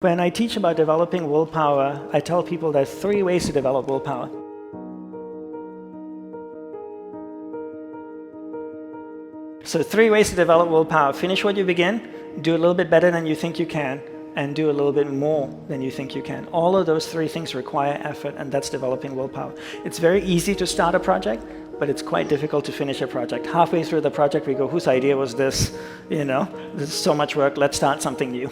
When I teach about developing willpower, I tell people there's 3 ways to develop willpower. So 3 ways to develop willpower. Finish what you begin, do a little bit better than you think you can, and do a little bit more than you think you can. All of those 3 things require effort, and that's developing willpower. It's very easy to start a project, but it's quite difficult to finish a project. Halfway through the project, we go, whose idea was this? You know, this is so much work, let's start something new.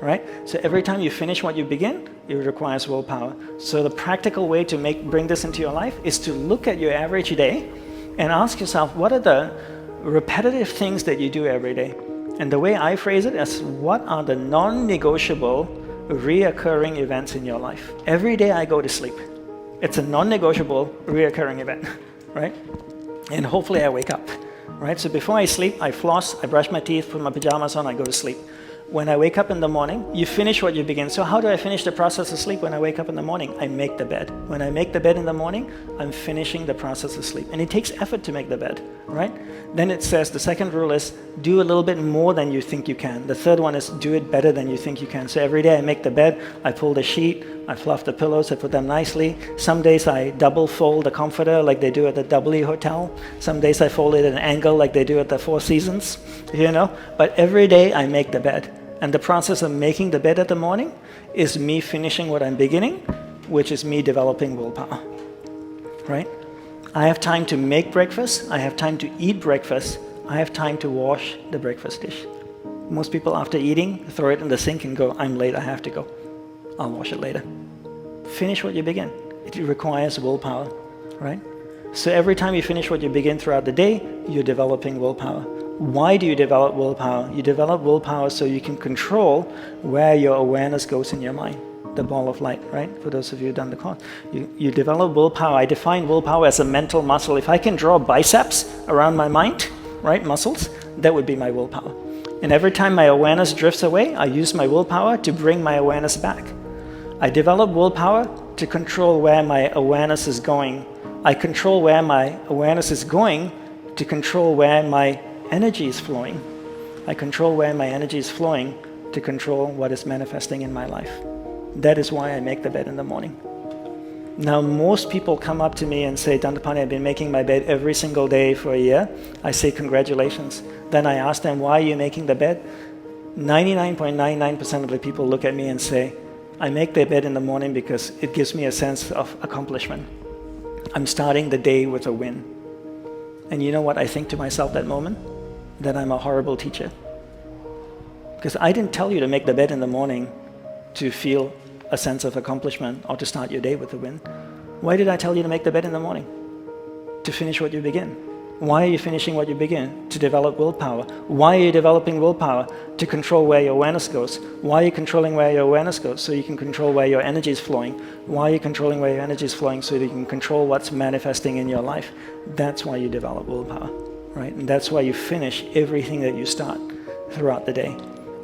Right? So every time you finish what you begin, it requires willpower. So the practical way to bring this into your life is to look at your average day and ask yourself, what are the repetitive things that you do every day? And the way I phrase it is, what are the non-negotiable, reoccurring events in your life? Every day I go to sleep. It's a non-negotiable, reoccurring event, right? And hopefully I wake up, right? So before I sleep, I floss, I brush my teeth, put my pajamas on, I go to sleep. When I wake up in the morning, you finish what you begin. So how do I finish the process of sleep when I wake up in the morning? I make the bed. When I make the bed in the morning, I'm finishing the process of sleep. And it takes effort to make the bed, right? Then it says, the second rule is, do a little bit more than you think you can. The third one is, do it better than you think you can. So every day I make the bed, I pull the sheet, I fluff the pillows, I put them nicely. Some days I double fold the comforter like they do at the Doubly Hotel. Some days I fold it at an angle like they do at the Four Seasons, you know? But every day I make the bed. And the process of making the bed at the morning is me finishing what I'm beginning, which is me developing willpower, right? I have time to make breakfast, I have time to eat breakfast, I have time to wash the breakfast dish. Most people after eating, throw it in the sink and go, I'm late, I have to go. I'll wash it later. Finish what you begin. It requires willpower, right? So every time you finish what you begin throughout the day, you're developing willpower. Why do you develop willpower? You develop willpower so you can control where your awareness goes in your mind. The ball of light, right? For those of you who've done the course. You develop willpower. I define willpower as a mental muscle. If I can draw biceps around my mind, right, muscles, that would be my willpower. And every time my awareness drifts away, I use my willpower to bring my awareness back. I develop willpower to control where my awareness is going. I control where my awareness is going to control where my energy is flowing. I control where my energy is flowing to control what is manifesting in my life. That is why I make the bed in the morning. Now, most people come up to me and say, Dandapani, I've been making my bed every single day for a year. I say, congratulations. Then I ask them, why are you making the bed? 99.99% of the people look at me and say, I make the bed in the morning because it gives me a sense of accomplishment. I'm starting the day with a win. And you know what I think to myself that moment? That I'm a horrible teacher. Because I didn't tell you to make the bed in the morning to feel a sense of accomplishment or to start your day with a win. Why did I tell you to make the bed in the morning? To finish what you begin. Why are you finishing what you begin? To develop willpower. Why are you developing willpower? To control where your awareness goes. Why are you controlling where your awareness goes? So you can control where your energy is flowing. Why are you controlling where your energy is flowing? So that you can control what's manifesting in your life. That's why you develop willpower, right? And that's why you finish everything that you start throughout the day.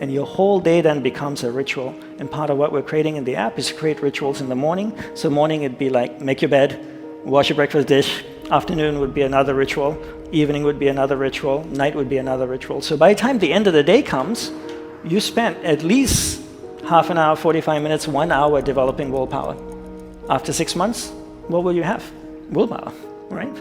And your whole day then becomes a ritual. And part of what we're creating in the app is to create rituals in the morning. So morning it'd be like, make your bed, wash your breakfast dish. Afternoon would be another ritual. Evening would be another ritual. Night would be another ritual. So by the time the end of the day comes, you spent at least half an hour, 45 minutes, 1 hour developing willpower. After 6 months, what will you have? Willpower, right?